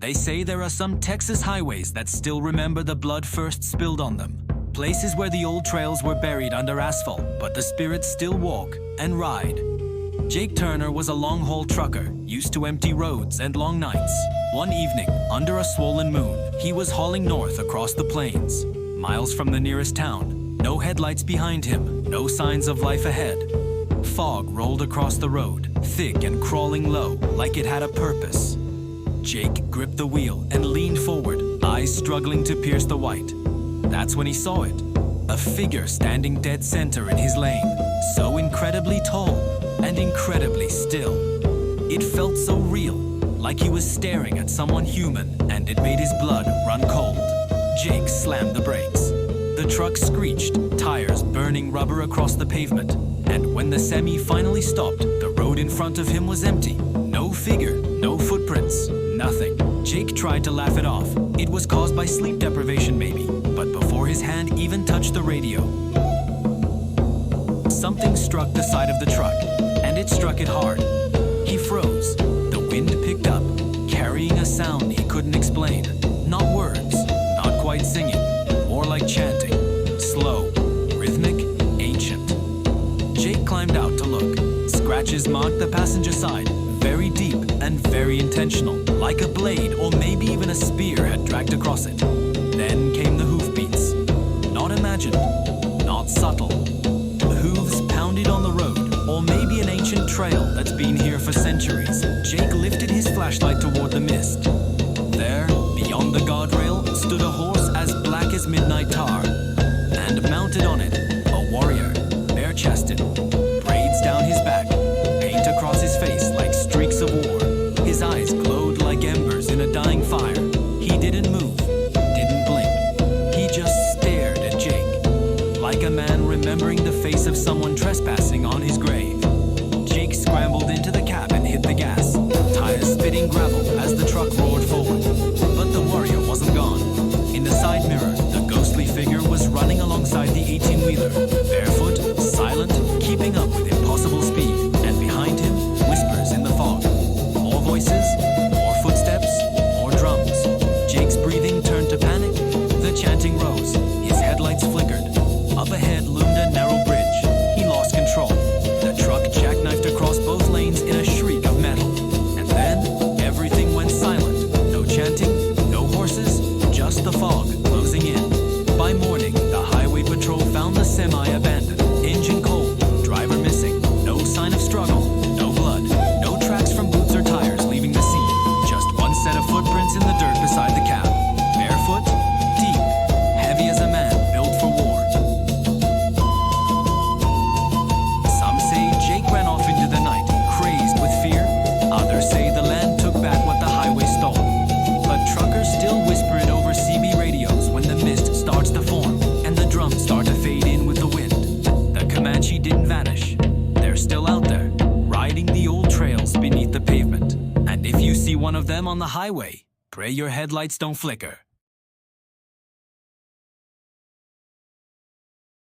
They say there are some Texas highways that still remember the blood first spilled on them. Places where the old trails were buried under asphalt, but the spirits still walk and ride. Jake Turner was a long-haul trucker, used to empty roads and long nights. One evening, under a swollen moon, he was hauling north across the plains. Miles from the nearest town, no headlights behind him, no signs of life ahead. Fog rolled across the road, thick and crawling low, like it had a purpose. Jake gripped the wheel and leaned forward, eyes struggling to pierce the white. That's when he saw it. A figure standing dead center in his lane, so incredibly tall and incredibly still. It felt so real, like he was staring at someone human, and it made his blood run cold. Jake slammed the brakes. The truck screeched, tires burning rubber across the pavement. And when the semi finally stopped, the road in front of him was empty. No figure, no footprints, nothing. Jake tried to laugh it off. It was caused by sleep deprivation maybe, but before his hand even touched the radio, something struck the side of the truck, and it struck it hard. He froze. The wind picked up, carrying a sound he couldn't explain. Not words, not quite singing, more like chanting. Slow, rhythmic, ancient. Jake climbed out to look. Scratches marked the passenger side, very deep and very intentional, like a blade or maybe even a spear had dragged across it. Then came the hoofbeats. Not imagined, not subtle. The hooves pounded on the road, or maybe an ancient trail that's been here for centuries. Jake lifted his flashlight toward the mist. There, beyond the guardrail, stood a horse as black as midnight tar. And mounted on it, a warrior, bare-chested, braids down his back, paint across his face like streaks of war. His eyes glowed like embers in a dying fire. He didn't move, didn't blink. He just stared at Jake, like a man remembering the face of someone trespassing on his grave. Jake scrambled into the cab and hit the gas, tires spitting gravel as the truck roared forward. But the warrior wasn't gone. In the side mirror, the ghostly figure was running alongside the 18-wheeler, barefoot, silent, keeping up with impossible speed. And behind him, whispers in the fog. More voices, more footsteps, more drums. Jake's breathing turned to panic. The chanting rose. His headlights flickered. Up ahead loomed a narrow bridge. He lost control. The truck jackknifed across both lanes in a shriek of metal. And then, everything went silent. No chanting, no horses, just the fog closing in. By morning, the highway patrol found the semi abandoned, engine cold, driver missing, no sign of struggle, no blood, no tracks from boots or tires leaving the scene, just one set of footprints in the dirt beside the cab, barefoot, deep, heavy as a man built for war. Some say Jake ran off into the night, crazed with fear. Others say the land took back what the highway stole. But truckers still whisper it over CB radios when the mist starts to form and the drums start to fade in with the wind. The Comanche didn't vanish. They're still out there, riding the old trails beneath the pavement. And if you see one of them on the highway, pray your headlights don't flicker.